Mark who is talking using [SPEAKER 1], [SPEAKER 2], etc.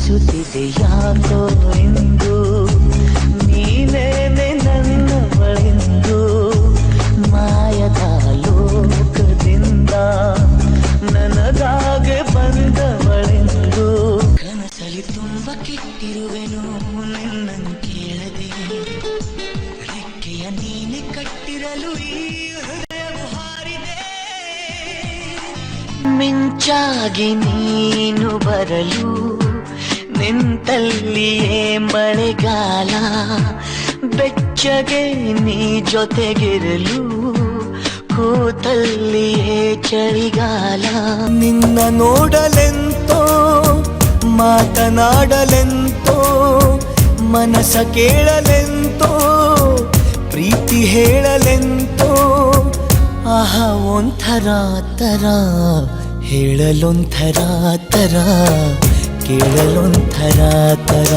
[SPEAKER 1] ಅನಿಸುತ್ತಿದೆ ಯಾಕೋ ಎಂದು ನೀನೇನೆ ನನ್ನವಳೆಂದು ಮಾಯದ ಲೋಕದಿಂದ ನನಗಾಗೆ ಬಂದವಳೆಂದು ಕನಸಲಿ ತುಂಬ ಕೆಟ್ಟಿರುವೆನು ನಿನ್ನನ್ನು ಕೇಳದೆ ರೆಕ್ಕೆಯ ನೀನೆ ಕಟ್ಟಿರಲು ಈ ಹೃದಯವು ಹಾರಿದೆ ಮಿಂಚಾಗಿ ನೀನು ಬರಲು ನಿಂತಲ್ಲಿಯೇ ಮಳೆಗಾಲ ಬೆಚ್ಚಗೆ ನೀ ಜೊತೆಗಿರಲು ಕೂತಲ್ಲಿಯೇ ಚಳಿಗಾಲ ನಿನ್ನ ನೋಡಲೆಂತೋ ಮಾತನಾಡಲೆಂತೋ ಮನಸ ಕೇಳಲೆಂತೋ ಪ್ರೀತಿ ಹೇಳಲೆಂತೋ ಆಹಾ ಒಂಥರ ತರ ಹೇಳಲೊಂಥರ ತರ ಕೇಳಲೊಂಥರ ತರ